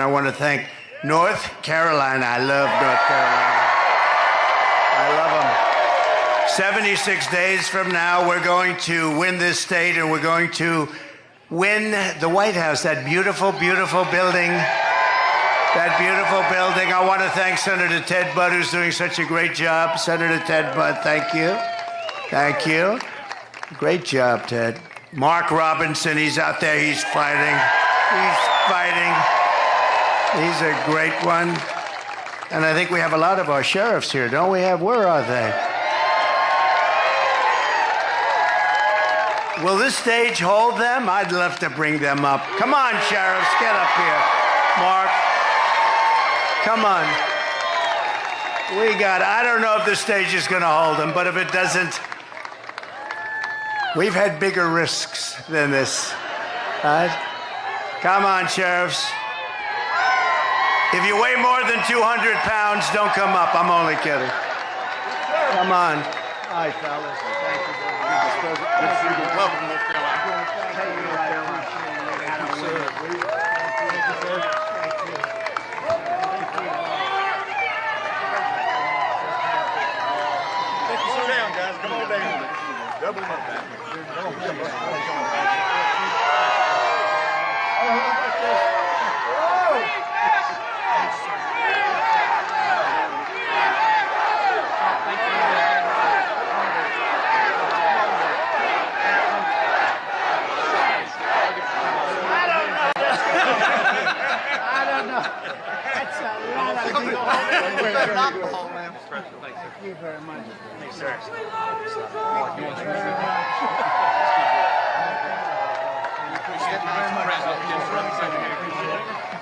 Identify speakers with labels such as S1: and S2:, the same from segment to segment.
S1: I want to thank North Carolina. I love North Carolina. I love them. 76 days from now, we're going to win this state, and we're going to win the White House, that beautiful, beautiful building. That beautiful building. I want to thank Senator Ted Budd, who's doing such a great job. Senator Ted Budd, thank you. Thank you. Great job, Ted. Mark Robinson, he's out there, he's fighting. He's fighting. He's a great one. And I think we have a lot of our sheriffs here, don't we have? Where are they? Will this stage hold them? I'd love to bring them up. Come on, sheriffs, get up here. Mark, come on. I don't know if the stage is going to hold them, but if it doesn't, we've had bigger risks than this. Right? Come on, sheriffs. If you weigh more than 200 pounds, don't come up. I'm only kidding. Come on. Hi, fellas. Thank you very much. Welcome to North Carolina. Thank you, sir. Thank you, sir. Thank you. Sit down, guys. Come on down. Double them up, man.
S2: Thank you very much.
S1: Thanks, sir.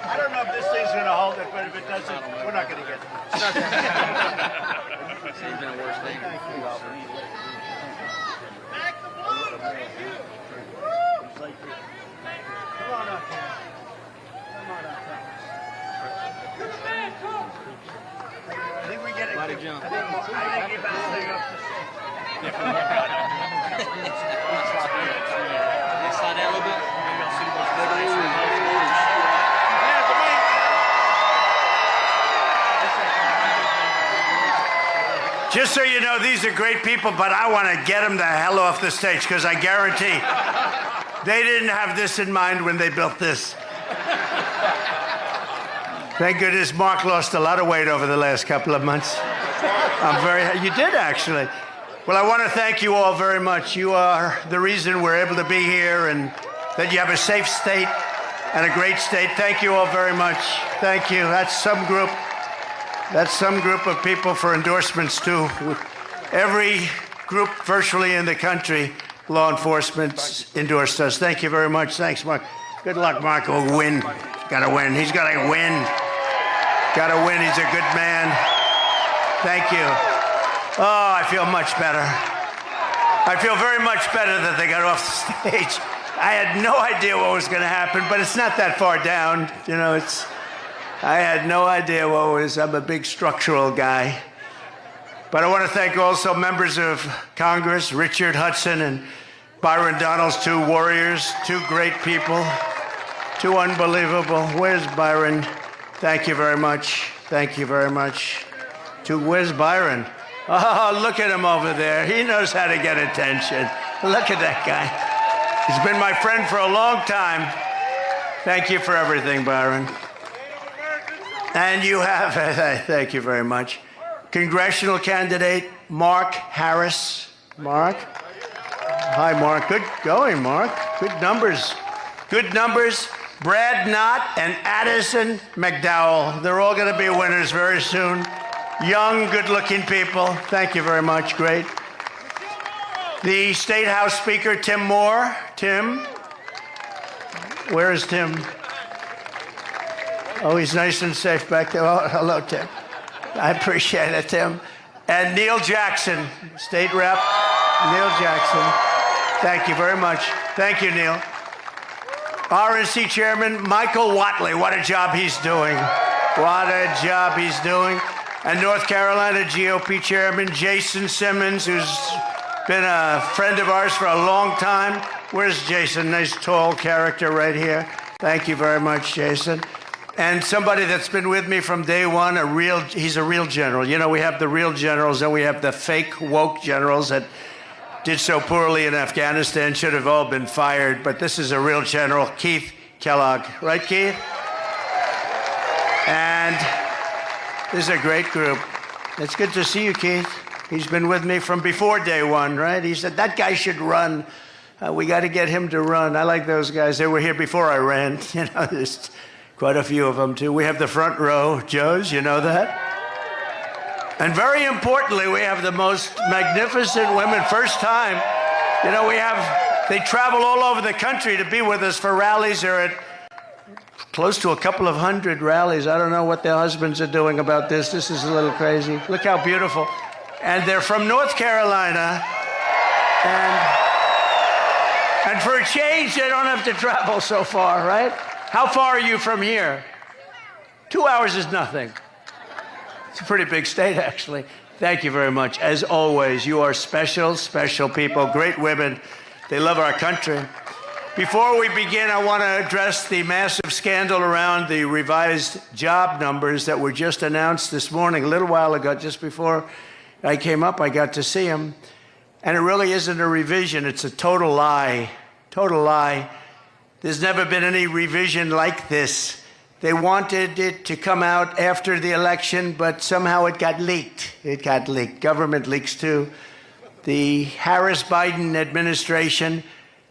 S1: I don't know if this thing's going to hold it, but if it doesn't, we're not going to get it.
S2: It's been a worse thing.
S1: Thank you.
S2: Back the blue. Thank you.
S1: Come on up here. Come on up here. I think we get it.
S2: Mighty jump.
S1: I think you better stay up.
S2: Slide down a little bit.
S1: Just so you know, these are great people, but I want to get them the hell off the stage, because I guarantee they didn't have this in mind when they built this. Thank goodness Mark lost a lot of weight over the last couple of months. You did, actually. Well, I want to thank you all very much. You are the reason we're able to be here, and that you have a safe state and a great state. Thank you all very much. Thank you. That's some group of people for endorsements, too. Every group virtually in the country, law enforcement endorsed us. Thank you very much. Thanks, Mark. Good luck, Mark. We'll win. Got to win. He's got to win. Got to win. He's a good man. Thank you. Oh, I feel much better. I feel very much better that they got off the stage. I had no idea what was going to happen, but it's not that far down. You know, I had no idea what was. I'm a big structural guy. But I want to thank also members of Congress, Richard Hudson and Byron Donalds, two warriors, two great people, two unbelievable. Where's Byron? Thank you very much. Thank you very much. Where's Byron? Oh, look at him over there. He knows how to get attention. Look at that guy. He's been my friend for a long time. Thank you for everything, Byron. And you have, thank you very much, congressional candidate Mark Harris. Mark? Hi, Mark. Good going, Mark. Good numbers. Good numbers. Brad Knott and Addison McDowell. They're all going to be winners very soon. Young, good-looking people. Thank you very much. Great. The State House Speaker, Tim Moore. Tim? Where is Tim? Oh, he's nice and safe back there. Oh, hello, Tim. I appreciate it, Tim. And Neil Jackson, State Rep. Neil Jackson. Thank you very much. Thank you, Neil. RNC Chairman Michael Whatley. What a job he's doing. What a job he's doing. And North Carolina GOP Chairman Jason Simmons, who's been a friend of ours for a long time. Where's Jason? Nice tall character right here. Thank you very much, Jason. And somebody that's been with me from day one, he's a real general. You know, we have the real generals and we have the fake woke generals that did so poorly in Afghanistan, should have all been fired. But this is a real general, Keith Kellogg. Right, Keith? And this is a great group. It's good to see you, Keith. He's been with me from before day one, right? He said, that guy should run. We got to get him to run. I like those guys. They were here before I ran. You know, there's quite a few of them, too. We have the front row, Joes, you know that? And very importantly, we have the most magnificent women. First time, you know, they travel all over the country to be with us for rallies. They're at close to a couple of hundred rallies. I don't know what their husbands are doing about this. This is a little crazy. Look how beautiful. And they're from North Carolina. And for a change, they don't have to travel so far, right? How far are you from here? 2 hours is nothing. It's a pretty big state, actually. Thank you very much. As always, you are special, special people, great women. They love our country. Before we begin, I want to address the massive scandal around the revised job numbers that were just announced this morning, a little while ago, just before I came up, I got to see them. And it really isn't a revision. It's a total lie. Total lie. There's never been any revision like this. They wanted it to come out after the election, but somehow it got leaked. It got leaked. Government leaks, too. The Harris-Biden administration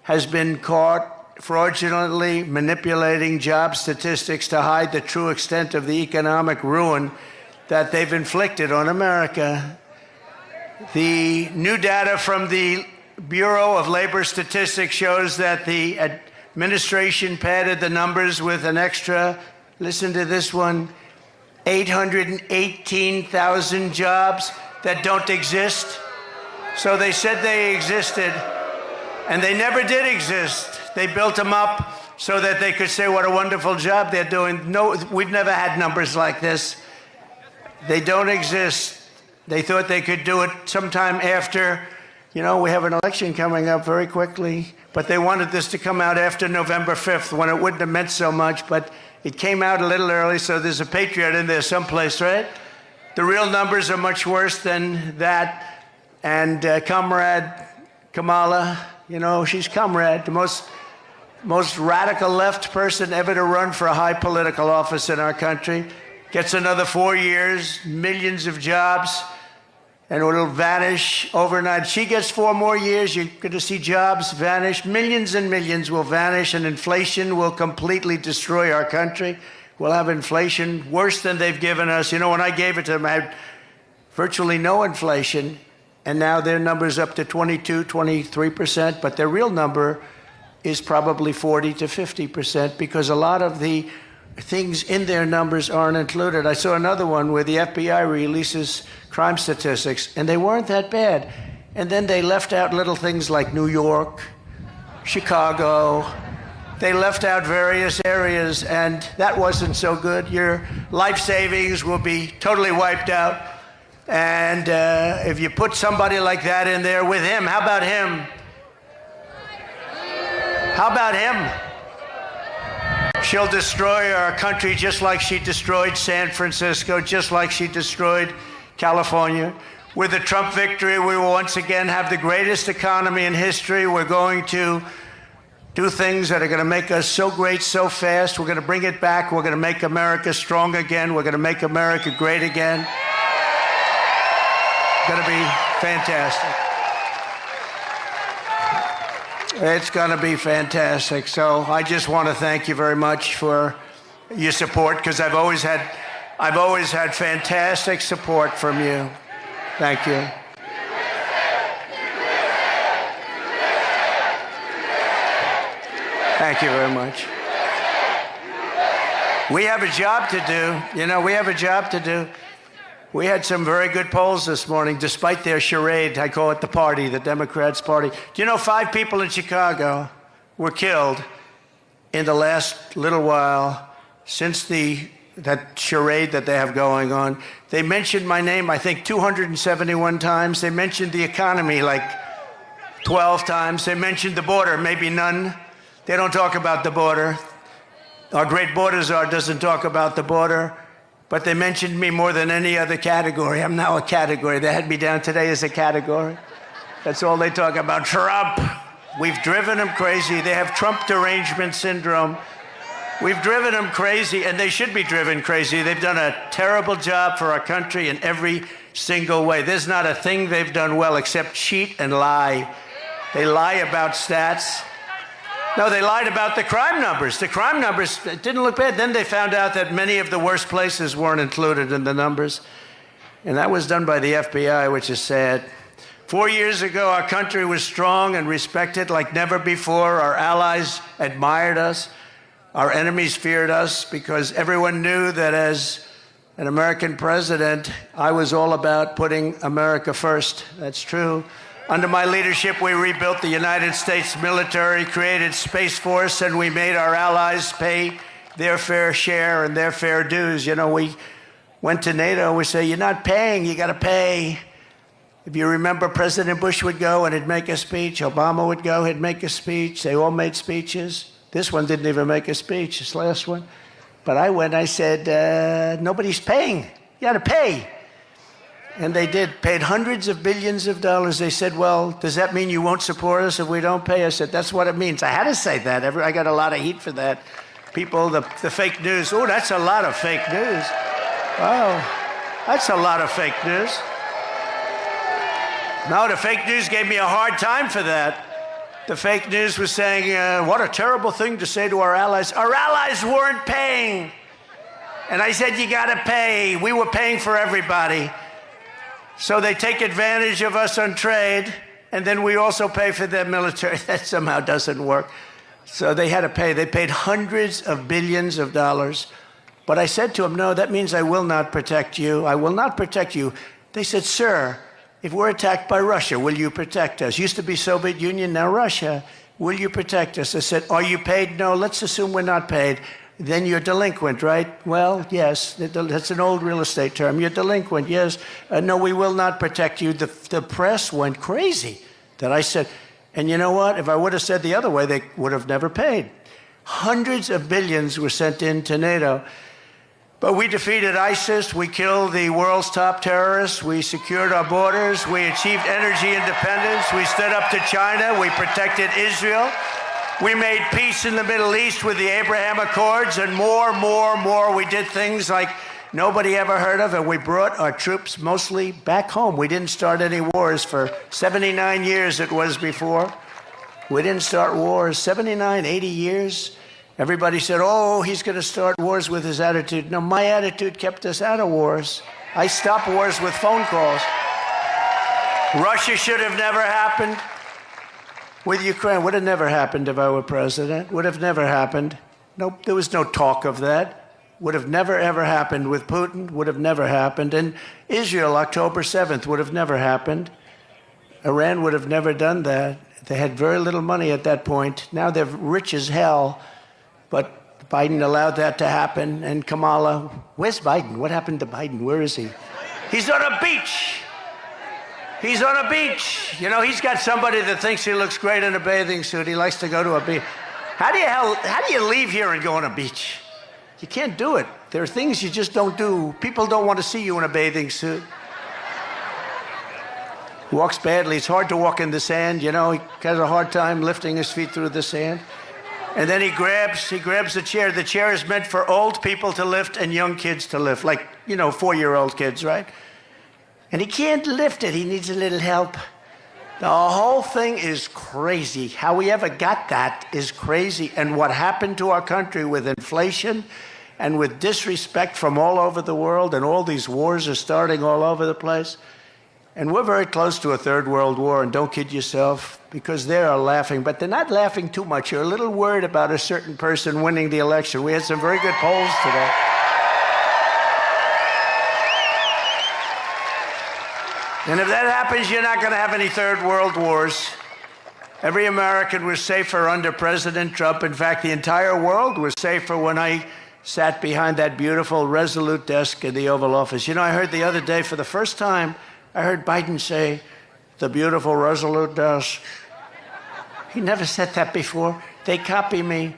S1: has been caught fraudulently manipulating job statistics to hide the true extent of the economic ruin that they've inflicted on America. The new data from the Bureau of Labor Statistics shows that the administration padded the numbers with an extra, listen to this one, 818,000 jobs that don't exist. So they said they existed, and they never did exist. They built them up so that they could say what a wonderful job they're doing. No, we've never had numbers like this. They don't exist. They thought they could do it sometime after, you know, we have an election coming up very quickly, but they wanted this to come out after November 5th when it wouldn't have meant so much, but it came out a little early, so there's a patriot in there someplace, right? The real numbers are much worse than that. And Comrade Kamala, you know, she's Comrade, the most radical left person ever to run for a high political office in our country. Gets another 4 years, millions of jobs, and it'll vanish overnight. She gets 4 more years, you're going to see jobs vanish. Millions and millions will vanish, and inflation will completely destroy our country. We'll have inflation worse than they've given us. You know, when I gave it to them, I had virtually no inflation, and now their number's up to 22, 23%, but their real number is probably 40 to 50% because a lot of the things in their numbers aren't included. I saw another one where the FBI releases crime statistics, and they weren't that bad. And then they left out little things like New York, Chicago. They left out various areas, and that wasn't so good. Your life savings will be totally wiped out. And if you put somebody like that in there with him, how about him? How about him? She'll destroy our country just like she destroyed San Francisco, just like she destroyed California. With the Trump victory, we will once again have the greatest economy in history. We're going to do things that are going to make us so great so fast. We're going to bring it back. We're going to make America strong again. We're going to make America great again. It's going to be fantastic. It's going to be fantastic. So I just want to thank you very much for your support, because I've always had fantastic support from you. Thank you. Thank you very much. We have a job to do. You know, we have a job to do. We had some very good polls this morning, despite their charade. I call it the party, the Democrats' party. Do you know 5 people in Chicago were killed in the last little while since that charade that they have going on? They mentioned my name, I think, 271 times. They mentioned the economy like 12 times. They mentioned the border, maybe none. They don't talk about the border. Our great border czar doesn't talk about the border, but they mentioned me more than any other category. I'm now a category. They had me down today as a category. That's all they talk about. Trump. We've driven them crazy. They have Trump derangement syndrome. We've driven them crazy, and they should be driven crazy. They've done a terrible job for our country in every single way. There's not a thing they've done well except cheat and lie. They lie about stats. No, they lied about the crime numbers. The crime numbers didn't look bad. Then they found out that many of the worst places weren't included in the numbers. And that was done by the FBI, which is sad. 4 years ago, our country was strong and respected like never before. Our allies admired us. Our enemies feared us because everyone knew that as an American president, I was all about putting America first. That's true. Under my leadership, we rebuilt the United States military, created Space Force, and we made our allies pay their fair share and their fair dues. You know, we went to NATO, we say, you're not paying, you got to pay. If you remember, President Bush would go and he'd make a speech. Obama would go, he'd make a speech. They all made speeches. This one didn't even make a speech, this last one. But I went, I said, nobody's paying. You got to pay. And they did, paid hundreds of billions of dollars. They said, well, does that mean you won't support us if we don't pay? I said, that's what it means. I had to say that. I got a lot of heat for that. People, the fake news. Oh, that's a lot of fake news. Oh, that's a lot of fake news. No, the fake news gave me a hard time for that. The fake news was saying, what a terrible thing to say to our allies. Our allies weren't paying. And I said, you got to pay. We were paying for everybody. So they take advantage of us on trade, and then we also pay for their military. That somehow doesn't work. So they had to pay. They paid hundreds of billions of dollars. But I said to them, no, that means I will not protect you. I will not protect you. They said, sir, if we're attacked by Russia, will you protect us? Used to be Soviet Union, now Russia. Will you protect us? I said, are you paid? No, let's assume we're not paid. Then you're delinquent, right? Well, yes, that's an old real estate term. You're delinquent, yes. No, we will not protect you. The press went crazy that I said, and you know what? If I would have said the other way, they would have never paid. Hundreds of billions were sent into NATO. But we defeated ISIS, we killed the world's top terrorists, we secured our borders, we achieved energy independence, we stood up to China, we protected Israel, we made peace in the Middle East with the Abraham Accords, and more. We did things like nobody ever heard of, and we brought our troops mostly back home. We didn't start any wars for 79 years it was before. We didn't start wars, 79, 80 years. Everybody said, oh, he's going to start wars with his attitude. No, my attitude kept us out of wars. I stopped wars with phone calls. Russia should have never happened. With Ukraine, would have never happened if I were president. Would have never happened. Nope, there was no talk of that. Would have never, ever happened with Putin. Would have never happened. And Israel, October 7th, would have never happened. Iran would have never done that. They had very little money at that point. Now they're rich as hell. But Biden allowed that to happen. And Kamala, where's Biden? What happened to Biden? Where is he? He's on a beach. He's on a beach. You know, he's got somebody that thinks he looks great in a bathing suit. He likes to go to a beach. How do you leave here and go on a beach? You can't do it. There are things you just don't do. People don't want to see you in a bathing suit. He walks badly. It's hard to walk in the sand. You know, he has a hard time lifting his feet through the sand. And then he grabs the chair. The chair is meant for old people to lift and young kids to lift, like, you know, 4-year-old kids, right? And he can't lift it. He needs a little help. The whole thing is crazy. How we ever got that is crazy. And what happened to our country with inflation and with disrespect from all over the world, and all these wars are starting all over the place. And we're very close to a third world war, and don't kid yourself, because they are laughing, but they're not laughing too much. You're a little worried about a certain person winning the election. We had some very good polls today. And if that happens, you're not going to have any third world wars. Every American was safer under President Trump. In fact, the entire world was safer when I sat behind that beautiful, resolute desk in the Oval Office. You know, I heard the other day, for the first time, I heard Biden say, the beautiful, resolute desk. He never said that before. They copy me.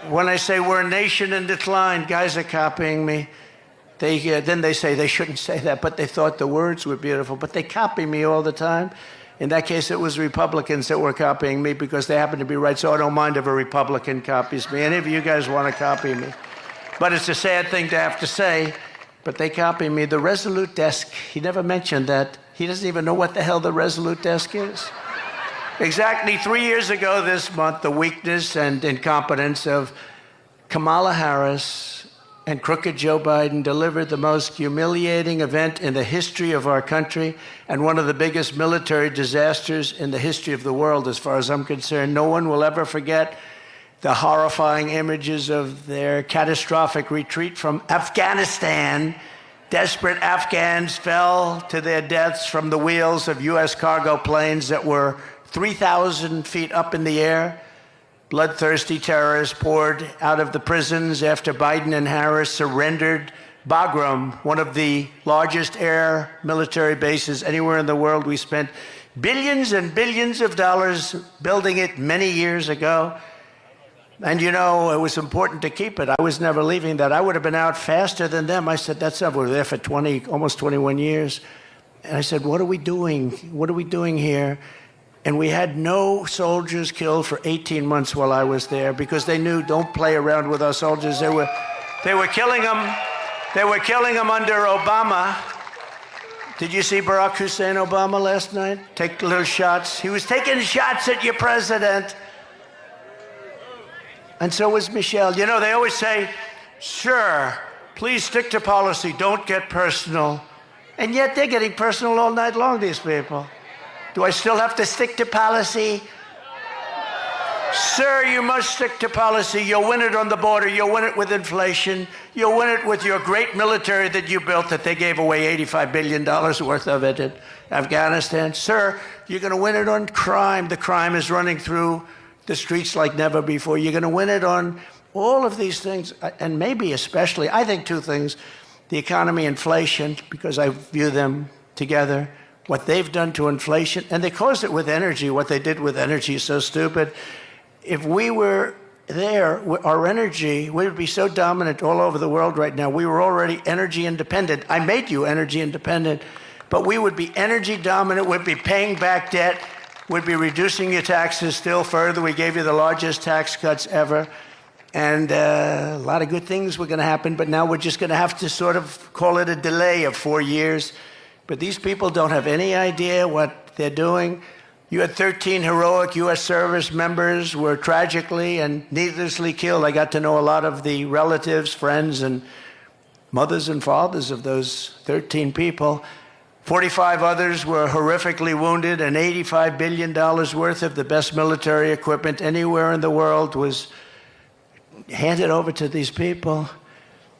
S1: When I say we're a nation in decline, guys are copying me. Then they say they shouldn't say that, but they thought the words were beautiful. But they copy me all the time. In that case, it was Republicans that were copying me because they happen to be right, so I don't mind if a Republican copies me. Any of you guys want to copy me. But it's a sad thing to have to say, but they copy me. The Resolute desk, he never mentioned that. He doesn't even know what the hell the Resolute desk is. Exactly 3 years ago this month, the weakness and incompetence of Kamala Harris and crooked Joe Biden delivered the most humiliating event in the history of our country and one of the biggest military disasters in the history of the world, as far as I'm concerned. No one will ever forget the horrifying images of their catastrophic retreat from Afghanistan. Desperate Afghans fell to their deaths from the wheels of U.S. cargo planes that were 3,000 feet up in the air. Bloodthirsty terrorists poured out of the prisons after Biden and Harris surrendered Bagram, one of the largest air military bases anywhere in the world. We spent billions and billions of dollars building it many years ago. And you know, it was important to keep it. I was never leaving that. I would have been out faster than them. I said, that's not, we were there for almost 21 years. And I said, what are we doing? What are we doing here? And we had no soldiers killed for 18 months while I was there because they knew, don't play around with our soldiers. They were killing them. They were killing them under Obama. Did you see Barack Hussein Obama last night? Take little shots. He was taking shots at your president. And so was Michelle. You know, they always say, sure, please stick to policy. Don't get personal. And yet they're getting personal all night long, these people. Do I still have to stick to policy? Sir, you must stick to policy. You'll win it on the border. You'll win it with inflation. You'll win it with your great military that you built that they gave away $85 billion worth of it in Afghanistan. Sir, you're going to win it on crime. The crime is running through the streets like never before. You're going to win it on all of these things, and maybe especially, I think two things, the economy, inflation, because I view them together. What they've done to inflation, and they caused it with energy. What they did with energy is so stupid. If we were there, our energy, we would be so dominant all over the world right now. We were already energy independent. I made you energy independent, but we would be energy dominant. We'd be paying back debt. We'd be reducing your taxes still further. We gave you the largest tax cuts ever. And a lot of good things were going to happen, but now we're just going to have to sort of call it a delay of 4 years. But these people don't have any idea what they're doing. You had 13 heroic U.S. service members were tragically and needlessly killed. I got to know a lot of the relatives, friends, and mothers and fathers of those 13 people. 45 others were horrifically wounded, and $85 billion worth of the best military equipment anywhere in the world was handed over to these people.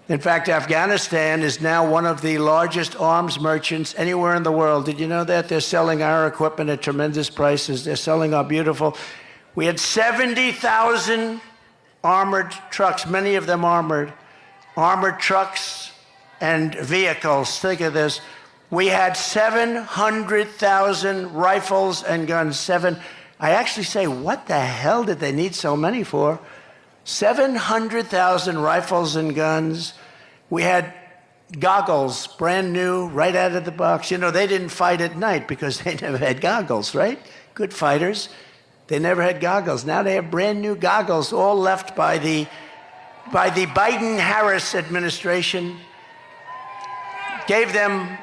S1: In fact, Afghanistan is now one of the largest arms merchants anywhere in the world. Did you know that? They're selling our equipment at tremendous prices. They're selling our beautiful. We had 70,000 armored trucks, many of them armored trucks and vehicles. Think of this. We had 700,000 rifles and guns. I actually say, what the hell did they need so many for? 700,000 rifles and guns. We had goggles, brand new, right out of the box. You know, they didn't fight at night because they never had goggles, right? Good fighters. They never had goggles. Now they have brand new goggles, all left by the Biden-Harris administration. Gave them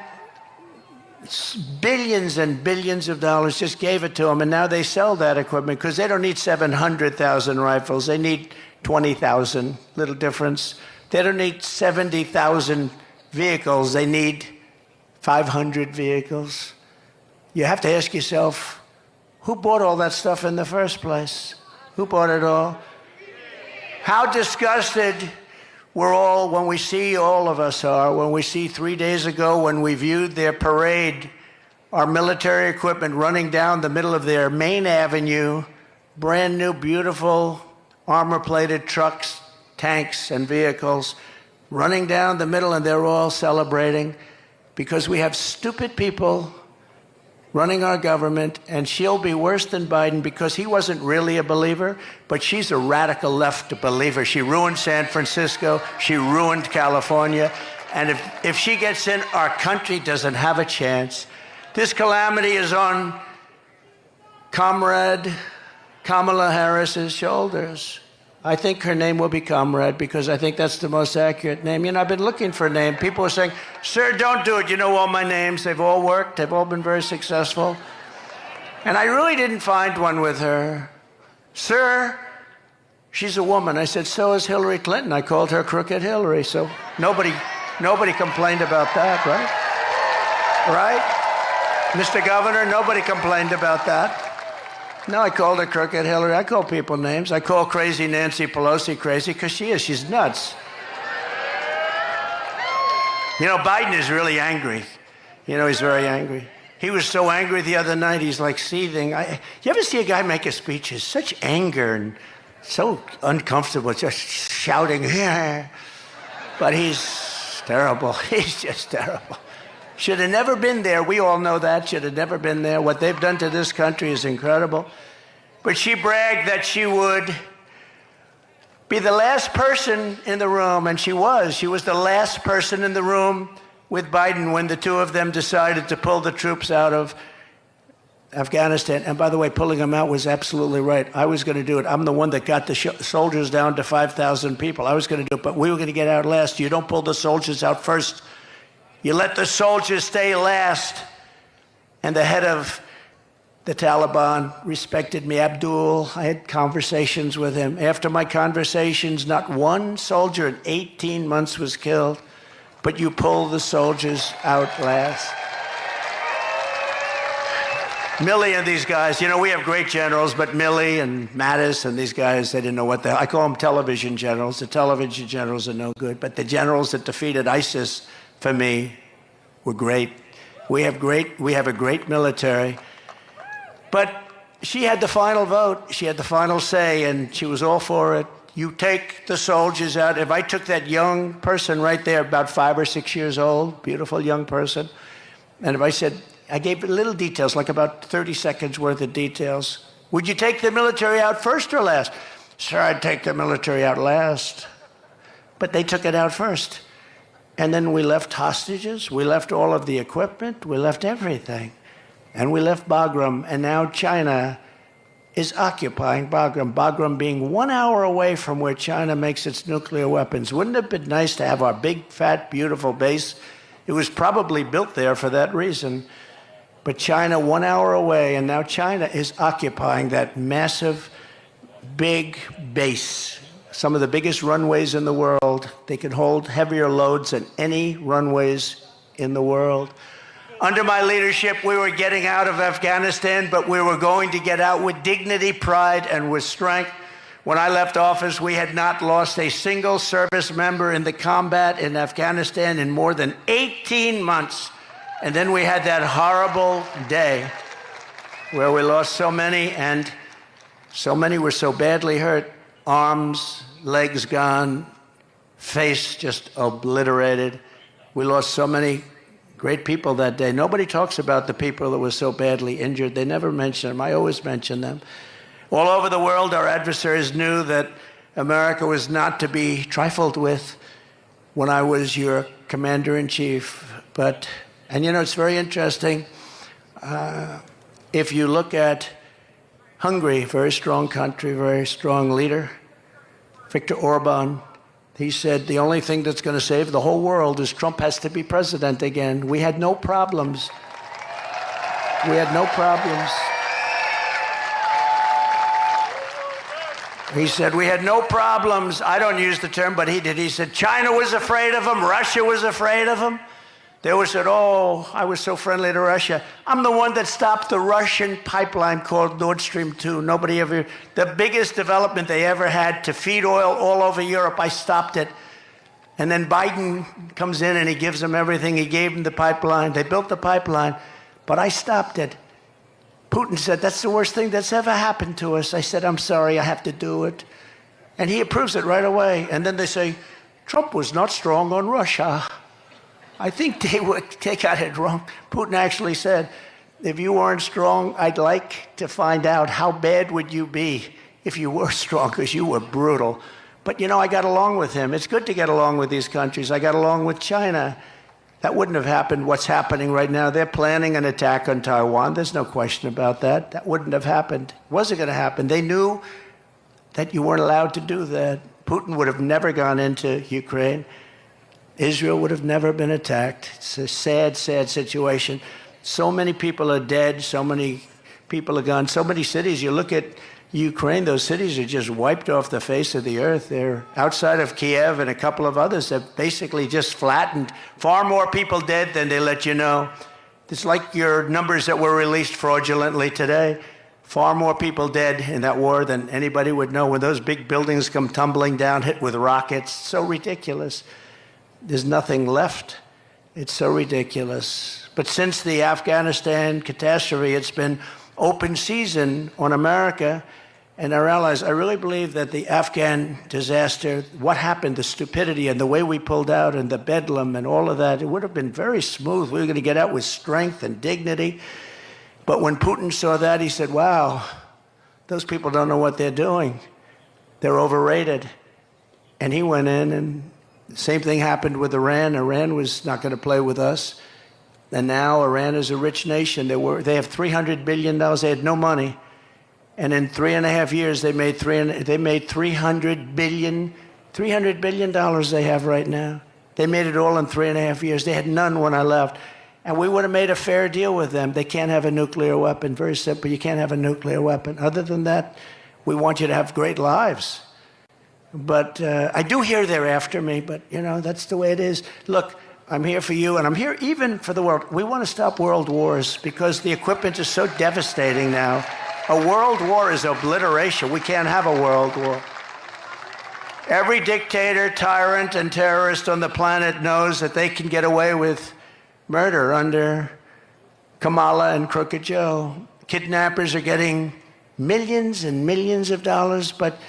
S1: billions and billions of dollars, just gave it to them, and now they sell that equipment because they don't need 700,000 rifles. They need 20,000, little difference. They don't need 70,000 vehicles. They need 500 vehicles. You have to ask yourself, who bought all that stuff in the first place? Who bought it all? How disgusted we're all, when we see, all of us are, when we see 3 days ago when we viewed their parade, our military equipment running down the middle of their main avenue, brand new, beautiful, armor-plated trucks, tanks, and vehicles running down the middle, and they're all celebrating because we have stupid people running our government, and she'll be worse than Biden because he wasn't really a believer, but she's a radical left believer. She ruined San Francisco. She ruined California. And if she gets in, our country doesn't have a chance. This calamity is on Comrade Kamala Harris's shoulders. I think her name will be Comrade because I think that's the most accurate name. You know, I've been looking for a name. People are saying, sir, don't do it. You know all my names. They've all worked. They've all been very successful. And I really didn't find one with her. Sir, she's a woman. I said, so is Hillary Clinton. I called her Crooked Hillary. So nobody complained about that, right? Right? Mr. Governor, nobody complained about that. No, I called her Crooked Hillary. I call people names. I call crazy Nancy Pelosi crazy because she is. She's nuts. You know, Biden is really angry. You know, he's very angry. He was so angry the other night, he's like seething. You ever see a guy make a speech? It's such anger and so uncomfortable, just shouting. But he's terrible. He's just terrible. Should have never been there. We all know that. Should have never been there. What they've done to this country is incredible. But she bragged that she would be the last person in the room, and she was. She was the last person in the room with Biden when the two of them decided to pull the troops out of Afghanistan. And by the way, pulling them out was absolutely right. I was going to do it. I'm the one that got the soldiers down to 5,000 people. I was going to do it, but we were going to get out last. You don't pull the soldiers out first. You let the soldiers stay last. And the head of the Taliban respected me, Abdul. I had conversations with him. After my conversations, not one soldier in 18 months was killed. But you pull the soldiers out last. Milley and these guys, you know, we have great generals, but Milley and Mattis and these guys, they didn't know what I call them television generals. The television generals are no good, but the generals that defeated ISIS, for me, were great. We have a great military. But she had the final vote. She had the final say, and she was all for it. You take the soldiers out. If I took that young person right there, about 5 or 6 years old, beautiful young person, and if I said, I gave little details, like about 30 seconds worth of details. Would you take the military out first or last? Sir, I'd take the military out last. But they took it out first. And then we left hostages, we left all of the equipment, we left everything. And we left Bagram, and now China is occupying Bagram. Bagram being 1 hour away from where China makes its nuclear weapons. Wouldn't it have been nice to have our big, fat, beautiful base? It was probably built there for that reason. But China 1 hour away, and now China is occupying that massive, big base. Some of the biggest runways in the world. They can hold heavier loads than any runways in the world. Under my leadership, we were getting out of Afghanistan, but we were going to get out with dignity, pride, and with strength. When I left office, we had not lost a single service member in the combat in Afghanistan in more than 18 months. And then we had that horrible day where we lost so many, and so many were so badly hurt. Arms, legs gone, face just obliterated. We lost so many great people that day. Nobody talks about the people that were so badly injured. They never mention them. I always mention them. All over the world, our adversaries knew that America was not to be trifled with when I was your commander-in-chief. And you know, it's very interesting. If you look at Hungary, very strong country, very strong leader, Viktor Orban, he said the only thing that's going to save the whole world is Trump has to be president again. We had no problems. We had no problems. He said, we had no problems. I don't use the term, but he did. He said, China was afraid of him. Russia was afraid of him. They always said, oh, I was so friendly to Russia. I'm the one that stopped the Russian pipeline called Nord Stream 2. Nobody ever, the biggest development they ever had to feed oil all over Europe, I stopped it. And then Biden comes in and he gives them everything. He gave them the pipeline. They built the pipeline, but I stopped it. Putin said, that's the worst thing that's ever happened to us. I said, I'm sorry, I have to do it. And he approves it right away. And then they say, Trump was not strong on Russia. I think they got it wrong. Putin actually said, If you weren't strong, I'd like to find out how bad would you be if you were strong, because you were brutal. But I got along with him. It's good to get along with these countries. I got along with China. That wouldn't have happened. What's happening right now, they're planning an attack on Taiwan. There's no question about that. That wouldn't have happened. It wasn't going to happen. They knew that you weren't allowed to do that. Putin would have never gone into Ukraine. Israel would have never been attacked. It's a sad, sad situation. So many people are dead. So many people are gone. So many cities. You look at Ukraine, those cities are just wiped off the face of the earth. They're outside of Kiev and a couple of others. They're basically just flattened. Far more people dead than they let you know. It's like your numbers that were released fraudulently today. Far more people dead in that war than anybody would know. When those big buildings come tumbling down, hit with rockets, so ridiculous. There's nothing left. It's so ridiculous. But since the Afghanistan catastrophe, it's been open season on America and our allies. I really believe that the Afghan disaster, what happened, the stupidity and the way we pulled out and the bedlam and all of that, it would have been very smooth. We were going to get out with strength and dignity. But when Putin saw that, he said, wow, those people don't know what they're doing. They're overrated. And he went in, and the same thing happened with Iran. Iran was not going to play with us. And now Iran is a rich nation. They have $300 billion. They had no money. And in 3.5 years, they made $300 billion. $300 billion they have right now. They made it all in 3.5 years. They had none when I left. And we would have made a fair deal with them. They can't have a nuclear weapon. Very simple. You can't have a nuclear weapon. Other than that, we want you to have great lives. But I do hear they're after me, but, that's the way it is. Look, I'm here for you, and I'm here even for the world. We want to stop world wars because the equipment is so devastating now. A world war is obliteration. We can't have a world war. Every dictator, tyrant, and terrorist on the planet knows that they can get away with murder under Kamala and Crooked Joe. Kidnappers are getting millions and millions of dollars, but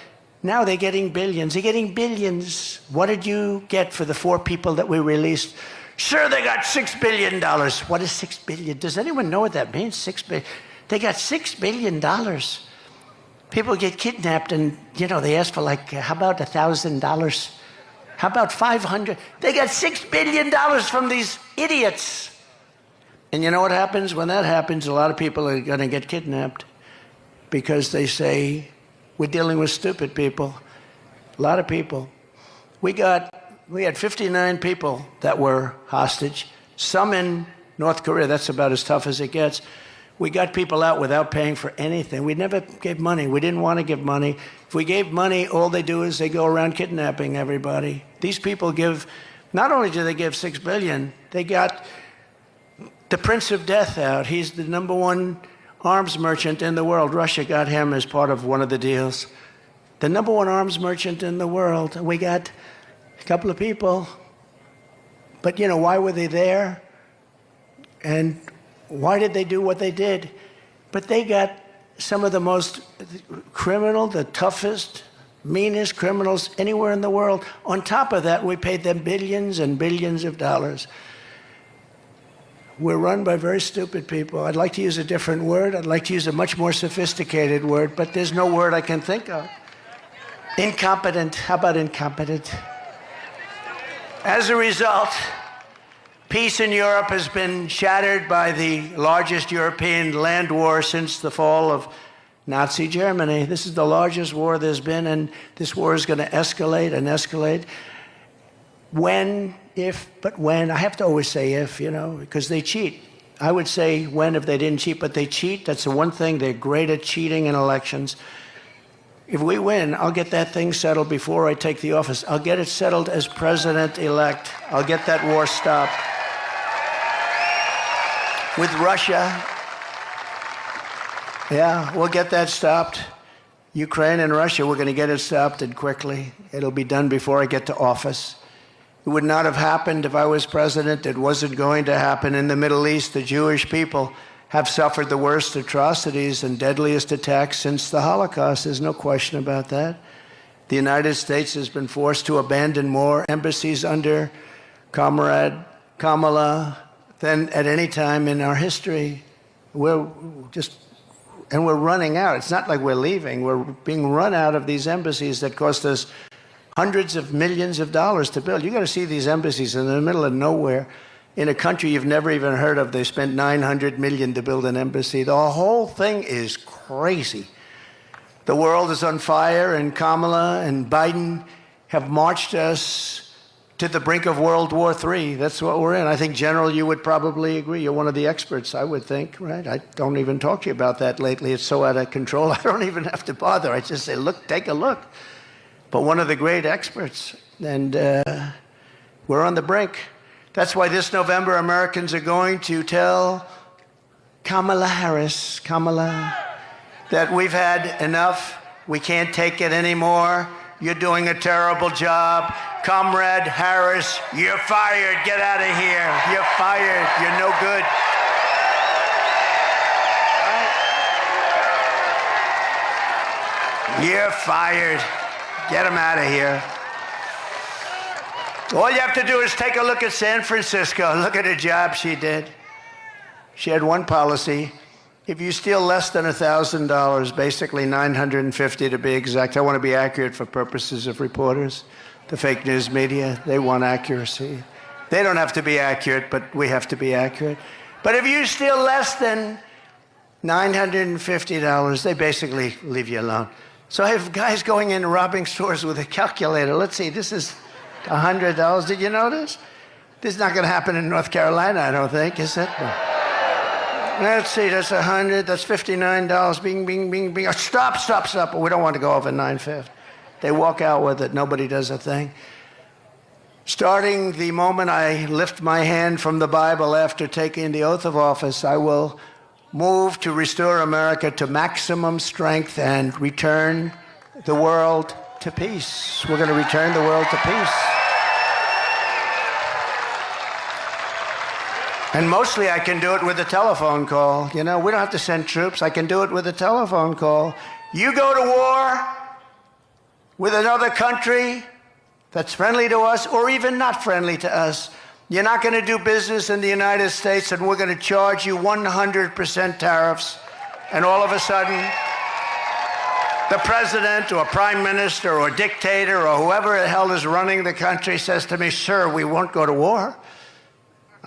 S1: now they're getting billions. They're getting billions. What did you get for the 4 people that we released? Sure, they got $6 billion. What is $6 billion? Does anyone know what that means? $6 billion. They got $6 billion. People get kidnapped and, they ask for how about $1,000? How about $500? They got $6 billion from these idiots. And you know what happens? When that happens, a lot of people are going to get kidnapped because they say, we're dealing with stupid people. A lot of people. We had 59 people that were hostage. Some in North Korea. That's about as tough as it gets. We got people out without paying for anything. We never gave money. We didn't want to give money. If we gave money, all they do is they go around kidnapping everybody. These people not only do they give $6 billion, they got the Prince of Death out. He's the #1 arms merchant in the world. Russia got him as part of one of the deals. The #1 arms merchant in the world. We got a couple of people. But, why were they there? And why did they do what they did? But they got some of the most criminal, the toughest, meanest criminals anywhere in the world. On top of that, we paid them billions and billions of dollars. We're run by very stupid people. I'd like to use a different word. I'd like to use a much more sophisticated word, but there's no word I can think of. Incompetent. How about incompetent? As a result, peace in Europe has been shattered by the largest European land war since the fall of Nazi Germany. This is the largest war there's been, and this war is going to escalate and escalate. When, if, but when. I have to always say if, because they cheat. I would say when if they didn't cheat, but they cheat. That's the one thing. They're great at cheating in elections. If we win, I'll get that thing settled before I take the office. I'll get it settled as president-elect. I'll get that war stopped. With Russia, we'll get that stopped. Ukraine and Russia, we're going to get it stopped, and quickly. It'll be done before I get to office. It would not have happened if I was president. It wasn't going to happen. In the Middle East, the Jewish people have suffered the worst atrocities and deadliest attacks since the Holocaust. There's no question about that. The United States has been forced to abandon more embassies under Comrade Kamala than at any time in our history. We're running out. It's not like we're leaving. We're being run out of these embassies that cost us hundreds of millions of dollars to build. You got to see these embassies in the middle of nowhere in a country you've never even heard of. They spent $900 million to build an embassy. The whole thing is crazy. The world is on fire, and Kamala and Biden have marched us to the brink of World War III. That's what we're in. I think, General, you would probably agree. You're one of the experts, I would think, right? I don't even talk to you about that lately. It's so out of control, I don't even have to bother. I just say, look, take a look. But one of the great experts, and we're on the brink. That's why this November, Americans are going to tell Kamala Harris, that we've had enough. We can't take it anymore. You're doing a terrible job. Comrade Harris, you're fired. Get out of here. You're fired. You're no good. You're fired. Get him out of here. All you have to do is take a look at San Francisco. Look at the job she did. She had one policy. If you steal less than $1,000, basically $950 to be exact, I want to be accurate for purposes of reporters, the fake news media, they want accuracy. They don't have to be accurate, but we have to be accurate. But if you steal less than $950, they basically leave you alone. So I have guys going in robbing stores with a calculator. Let's see, this is $100. Did you notice? This is not going to happen in North Carolina, I don't think, is it? No. Let's see, that's 100, that's $59. Bing, bing, bing, bing. Stop. We don't want to go over $950. They walk out with it. Nobody does a thing. Starting the moment I lift my hand from the Bible after taking the oath of office, I will move to restore America to maximum strength and return the world to peace. We're going to return the world to peace. And mostly I can do it with a telephone call. You know, we don't have to send troops. I can do it with a telephone call. You go to war with another country that's friendly to us or even not friendly to us. You're not going to do business in the United States, and we're going to charge you 100% tariffs. And all of a sudden, the president or prime minister or dictator or whoever the hell is running the country says to me, sir, we won't go to war.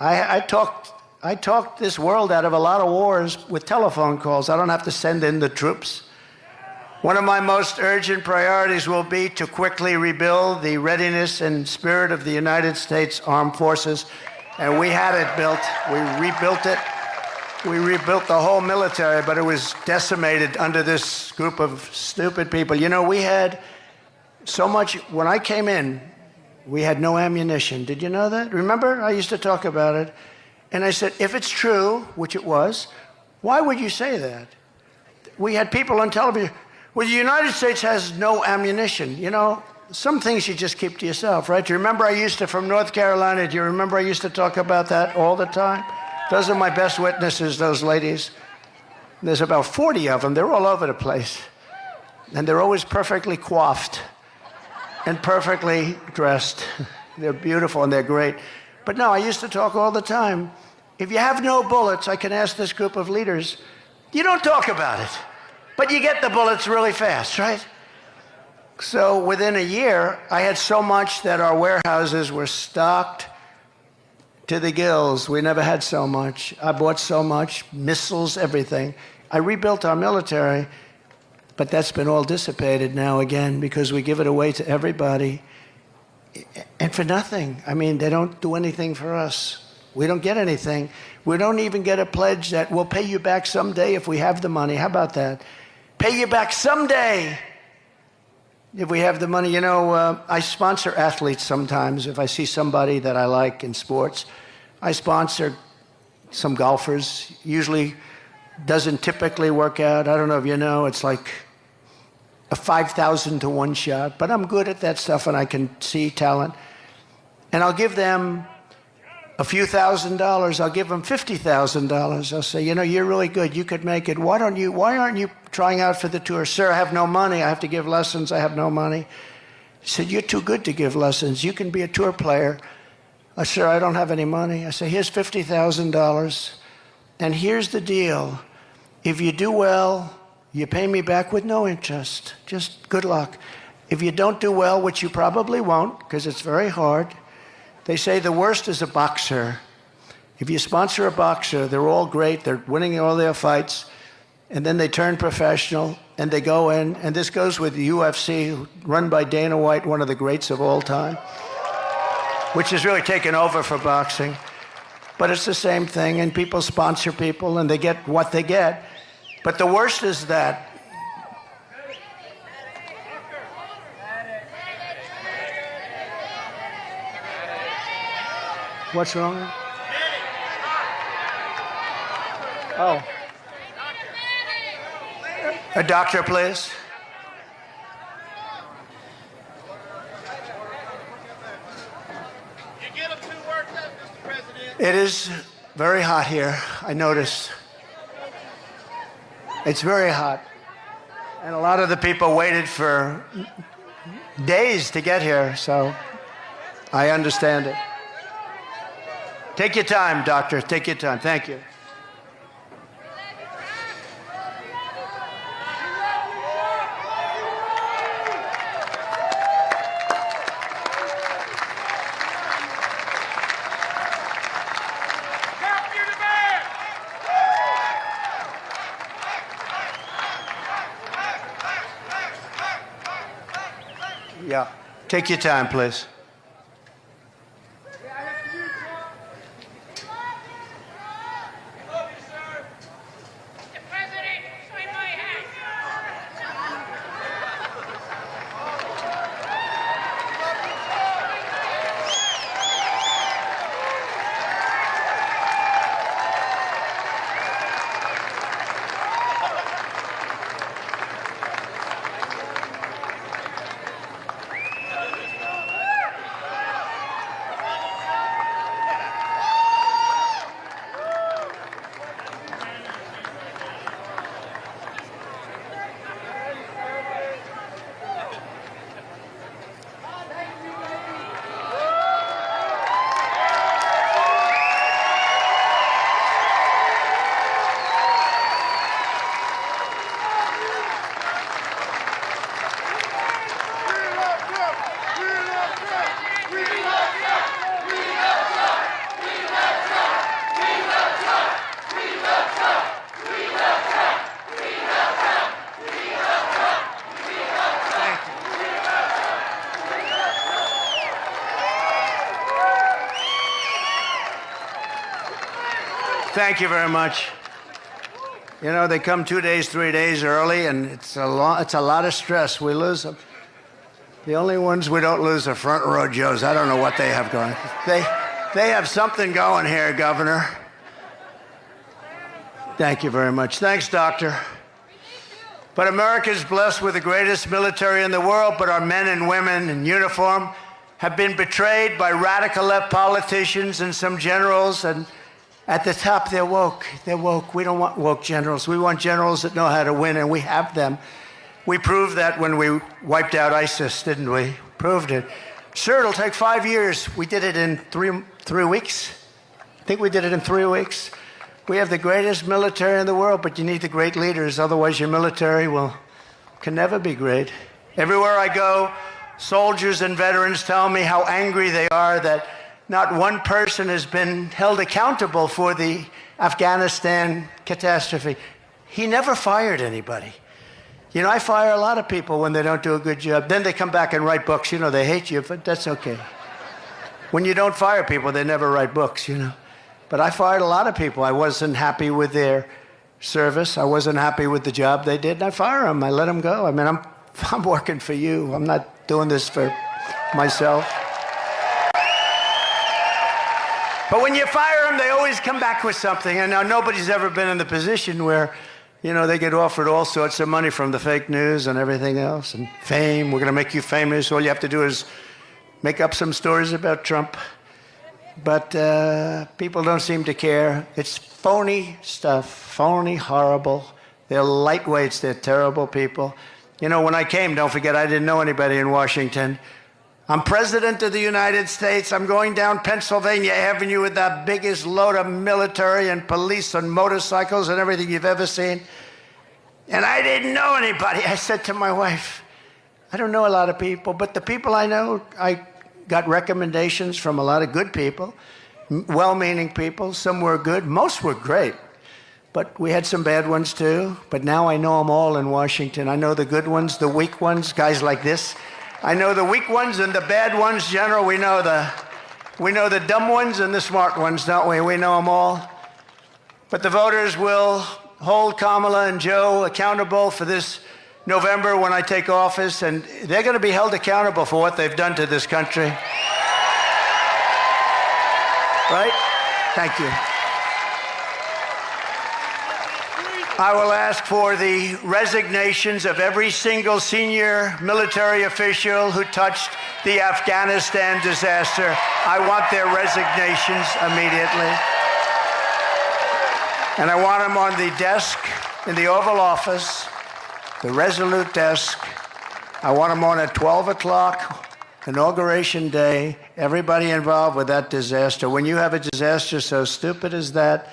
S1: I talked this world out of a lot of wars with telephone calls. I don't have to send in the troops. One of my most urgent priorities will be to quickly rebuild the readiness and spirit of the United States Armed Forces. And we had it built. We rebuilt it. We rebuilt the whole military, but it was decimated under this group of stupid people. You know, we had so much, when I came in, we had no ammunition. Did you know that? Remember? I used to talk about it. And I said, if it's true, which it was, why would you say that? We had people on television, well, the United States has no ammunition. You know, some things you just keep to yourself, right? Do you remember I used to, from North Carolina, do you remember I used to talk about that all the time? Those are my best witnesses, those ladies. There's about 40 of them. They're all over the place. And they're always perfectly coiffed and perfectly dressed. They're beautiful and they're great. But no, I used to talk all the time. If you have no bullets, I can ask this group of leaders, you don't talk about it, but you get the bullets really fast, right? So within a year, I had so much that our warehouses were stocked to the gills. We never had so much. I bought so much, missiles, everything. I rebuilt our military. But that's been all dissipated now again because we give it away to everybody and for nothing. I mean, they don't do anything for us. We don't get anything. We don't even get a pledge that we'll pay you back someday if we have the money. How about that? Pay you back someday if we have the money. You know, I sponsor athletes sometimes. If I see somebody that I like in sports, I sponsor some golfers. Usually doesn't typically work out. I don't know if you know, it's like a 5,000 to 1 shot, but I'm good at that stuff and I can see talent. And I'll give them a few $1,000s. I'll give them $50,000. I'll say, you know, you're really good. You could make it. Why aren't you trying out for the tour? Sir, I have no money. I have to give lessons. I have no money. He said, you're too good to give lessons. You can be a tour player. I said, sir, I don't have any money. I said, here's $50,000. And here's the deal. If you do well, you pay me back with no interest. Just good luck. If you don't do well, which you probably won't, because it's very hard, they say the worst is a boxer. If you sponsor a boxer, they're all great, they're winning all their fights, and then they turn professional, and they go in, and this goes with the UFC, run by Dana White, one of the greats of all time, which has really taken over for boxing. But it's the same thing, and people sponsor people, and they get what they get. But the worst is that what's wrong? Oh. A doctor, please.
S3: You get them too worked up, Mr. President.
S1: It is very hot here, I notice. It's very hot. And a lot of the people waited for days to get here, so I understand it. Take your time, doctor. Take your time. Thank you. Yeah. Take your time, please. Thank you very much. You know, they come 2 days, 3 days early, and it's a lot of stress. We lose them. The only ones we don't lose are front row Joes. I don't know what they have going. They have something going here, Governor. Thank you very much. Thanks, Doctor. But America is blessed with the greatest military in the world, but our men and women in uniform have been betrayed by radical left politicians and some generals, and at the top, they're woke. They're woke. We don't want woke generals. We want generals that know how to win, and we have them. We proved that when we wiped out ISIS, didn't we? Proved it. Sure, it'll take 5 years. We did it in three weeks. I think we did it in 3 weeks. We have the greatest military in the world, but you need the great leaders. Otherwise, your military can never be great. Everywhere I go, soldiers and veterans tell me how angry they are that not one person has been held accountable for the Afghanistan catastrophe. He never fired anybody. You know, I fire a lot of people when they don't do a good job. Then they come back and write books. You know, they hate you, but that's okay. When you don't fire people, they never write books, you know. But I fired a lot of people. I wasn't happy with their service. I wasn't happy with the job they did, and I fire them. I let them go. I mean, I'm working for you. I'm not doing this for myself. But when you fire them, they always come back with something. And now nobody's ever been in the position where, you know, they get offered all sorts of money from the fake news and everything else, and fame. We're going to make you famous. All you have to do is make up some stories about Trump. But people don't seem to care. It's phony stuff, phony, horrible. They're lightweights. They're terrible people. You know, when I came, don't forget, I didn't know anybody in Washington. I'm President of the United States. I'm going down Pennsylvania Avenue with the biggest load of military and police and motorcycles and everything you've ever seen. And I didn't know anybody. I said to my wife, I don't know a lot of people, but the people I know, I got recommendations from a lot of good people, well-meaning people. Some were good. Most were great. But we had some bad ones too. But now I know them all in Washington. I know the good ones, the weak ones, guys like this. I know the weak ones and the bad ones, General. We know the dumb ones and the smart ones, don't we? We know them all. But the voters will hold Kamala and Joe accountable for this November when I take office, and they're going to be held accountable for what they've done to this country. Right? Thank you. I will ask for the resignations of every single senior military official who touched the Afghanistan disaster. I want their resignations immediately. And I want them on the desk in the Oval Office, the Resolute desk. I want them on at 12 o'clock, Inauguration Day, everybody involved with that disaster. When you have a disaster so stupid as that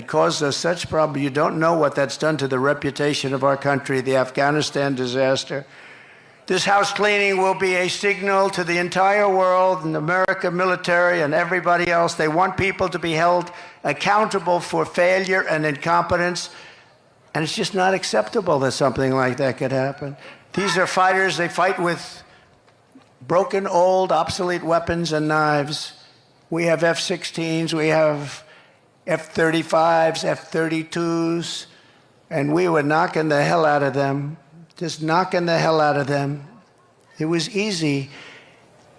S1: caused us such problems, you don't know what that's done to the reputation of our country, the Afghanistan disaster. This house cleaning will be a signal to the entire world and America military and everybody else. They want people to be held accountable for failure and incompetence. And it's just not acceptable that something like that could happen. These are fighters. They fight with broken, old, obsolete weapons and knives. We have F-16s. We have F-35s, F-32s. And we were knocking the hell out of them. Just knocking the hell out of them. It was easy.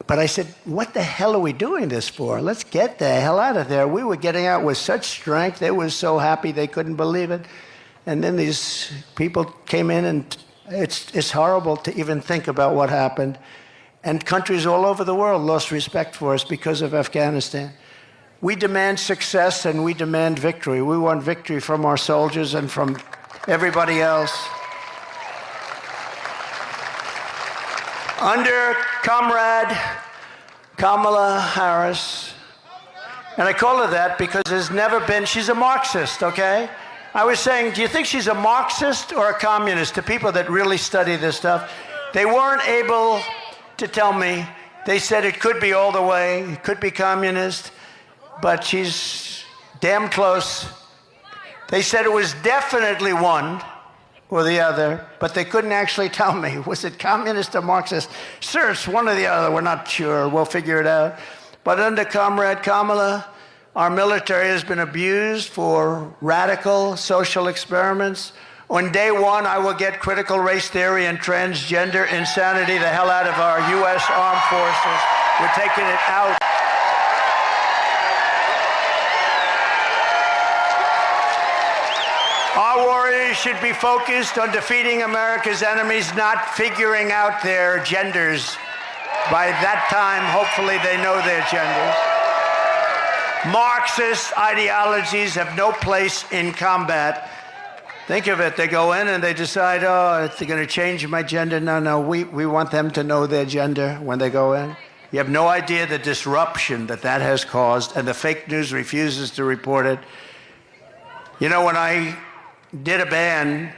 S1: But I said, what the hell are we doing this for? Let's get the hell out of there. We were getting out with such strength. They were so happy they couldn't believe it. And then these people came in, and it's horrible to even think about what happened. And countries all over the world lost respect for us because of Afghanistan. We demand success and we demand victory. We want victory from our soldiers and from everybody else. Under Comrade Kamala Harris, and I call her that because there's never been, she's a Marxist, okay? I was saying, do you think she's a Marxist or a communist? To people that really study this stuff, they weren't able to tell me. They said it could be all the way, it could be communist, but she's damn close. They said it was definitely one or the other, but they couldn't actually tell me. Was it communist or Marxist? Sir, it's one or the other. We're not sure. We'll figure it out. But under Comrade Kamala, our military has been abused for radical social experiments. On day one, I will get critical race theory and transgender insanity the hell out of our U.S. armed forces. We're taking it out. Our warriors should be focused on defeating America's enemies, not figuring out their genders. By that time, hopefully, they know their genders. Marxist ideologies have no place in combat. Think of it. They go in and they decide, oh, they're going to change my gender. No, we want them to know their gender when they go in. You have no idea the disruption that has caused, and the fake news refuses to report it. You know, when I did a ban,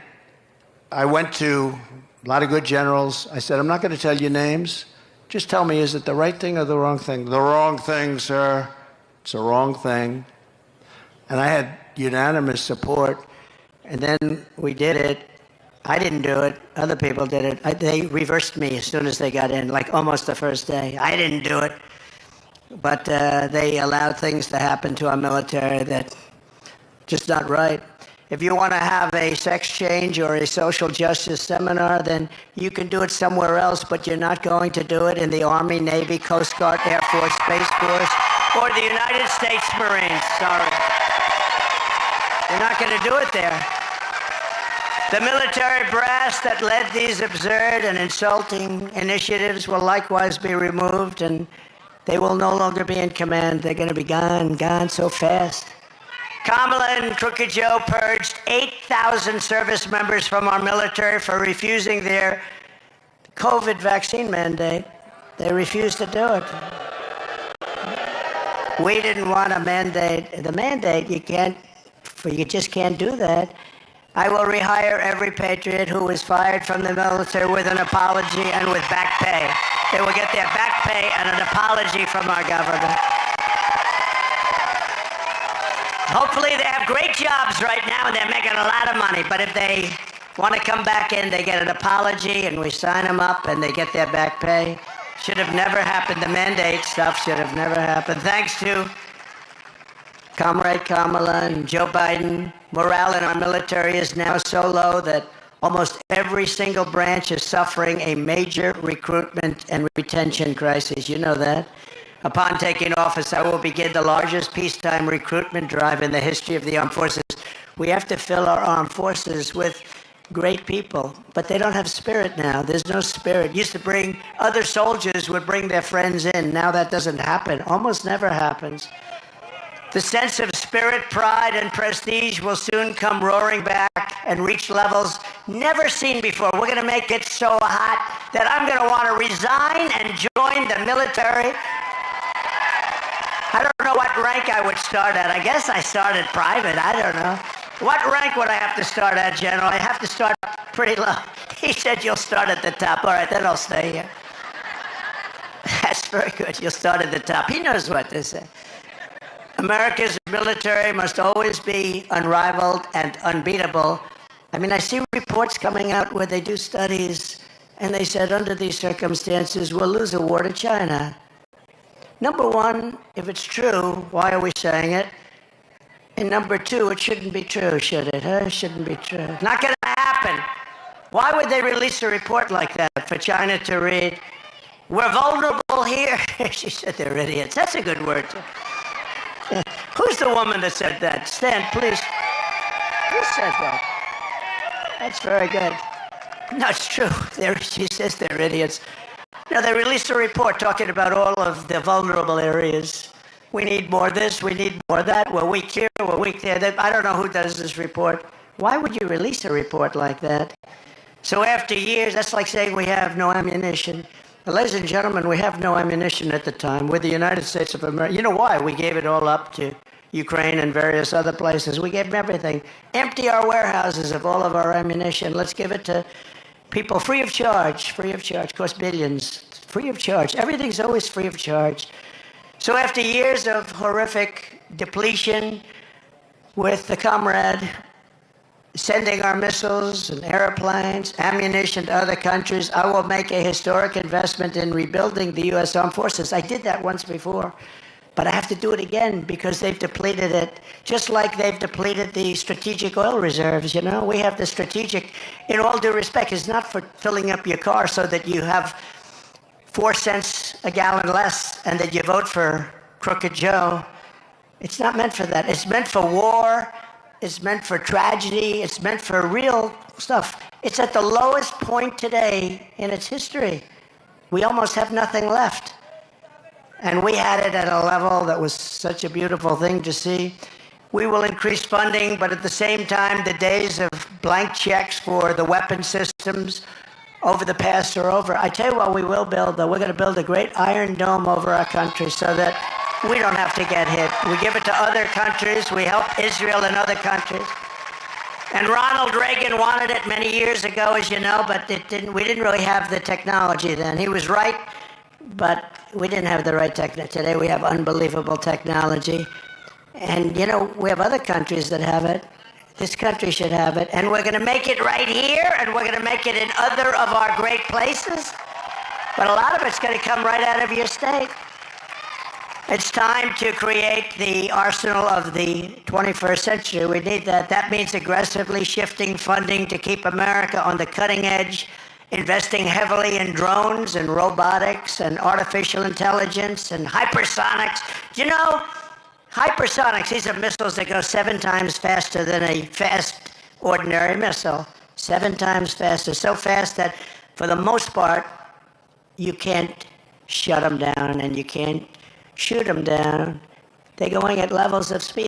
S1: I went to a lot of good generals. I said, I'm not going to tell you names. Just tell me, is it the right thing or the wrong thing? The wrong thing, sir. It's the wrong thing. And I had unanimous support. And then we did it. I didn't do it. Other people did it. They reversed me as soon as they got in, like almost the first day. I didn't do it. But they allowed things to happen to our military that just not right. If you want to have a sex change or a social justice seminar, then you can do it somewhere else, but you're not going to do it in the Army, Navy, Coast Guard, Air Force, Space Force, or the United States Marines. Sorry. You're not going to do it there. The military brass that led these absurd and insulting initiatives will likewise be removed, and they will no longer be in command. They're going to be gone so fast. Kamala and Crooked Joe purged 8,000 service members from our military for refusing their COVID vaccine mandate.
S4: They refused to do it. We didn't want a mandate. The mandate, you just can't do that. I will rehire every patriot who was fired from the military with an apology and with back pay. They will get their back pay and an apology from our government. Hopefully they have great jobs right now and they're making a lot of money, but if they want to come back in, they get an apology and we sign them up and they get their back pay. Should have never happened. The mandate stuff should have never happened. Thanks to Comrade Kamala and Joe Biden, morale in our military is now so low that almost every single branch is suffering a major recruitment and retention crisis. You know that. Upon taking office, I will begin the largest peacetime recruitment drive in the history of the armed forces. We have to fill our armed forces with great people, but they don't have spirit now. There's no spirit. Used to bring, other soldiers would bring their friends in. Now that doesn't happen. Almost never happens. The sense of spirit, pride, and prestige will soon come roaring back and reach levels never seen before. We're going to make it so hot that I'm going to want to resign and join the military. I don't know what rank I would start at. I guess I started private. I don't know. What rank would I have to start at, General? I have to start pretty low. He said you'll start at the top. All right, then I'll stay here. That's very good. You'll start at the top. He knows what to say. America's military must always be unrivaled and unbeatable. I mean, I see reports coming out where they do studies, and they said under these circumstances, we'll lose a war to China. Number one, if it's true, why are we saying it? And number two, it shouldn't be true, should it? It shouldn't be true. Not going to happen. Why would they release a report like that for China to read? We're vulnerable here. She said they're idiots. That's a good word. Who's the woman that said that? Stand, please. Who said that? That's very good. No, it's true. She says they're idiots. No, they released a report talking about all of the vulnerable areas. We need more of this, we need more of that. We're weak here, we're weak there. I don't know who does this report. Why would you release a report like that? So after years, that's like saying we have no ammunition. Well, ladies and gentlemen, we have no ammunition at the time. We're the United States of America. You know why? We gave it all up to Ukraine and various other places. We gave them everything. Empty our warehouses of all of our ammunition. Let's give it to people free of charge. Free of charge. Cost billions. Free of charge. Everything's always free of charge. So after years of horrific depletion, with the comrade sending our missiles and airplanes, ammunition to other countries, I will make a historic investment in rebuilding the U.S. Armed Forces. I did that once before, but I have to do it again because they've depleted it, just like they've depleted the strategic oil reserves. You know, we have the strategic, in all due respect, it's not for filling up your car so that you have 4 cents a gallon less and that you vote for Crooked Joe. It's not meant for that. It's meant for war. It's meant for tragedy. It's meant for real stuff. It's at the lowest point today in its history. We almost have nothing left. And we had it at a level that was such a beautiful thing to see. We will increase funding, but at the same time, the days of blank checks for the weapon systems over the past are over. I tell you what we will build, though. We're going to build a great iron dome over our country so that we don't have to get hit. We give it to other countries. We help Israel and other countries. And Ronald Reagan wanted it many years ago, as you know, but we didn't really have the technology then. He was right, but we didn't have the right technology. Today we have unbelievable technology. And, you know, we have other countries that have it. This country should have it. And we're going to make it right here, and we're going to make it in other of our great places. But a lot of it's going to come right out of your state. It's time to create the arsenal of the 21st century. We need that. That means aggressively shifting funding to keep America on the cutting edge, investing heavily in drones and robotics and artificial intelligence and hypersonics. You know, hypersonics, these are missiles that go 7 times faster than a fast, ordinary missile. 7 times faster. So fast that, for the most part, you can't shut them down and you can't shoot them down. They're going at levels of speed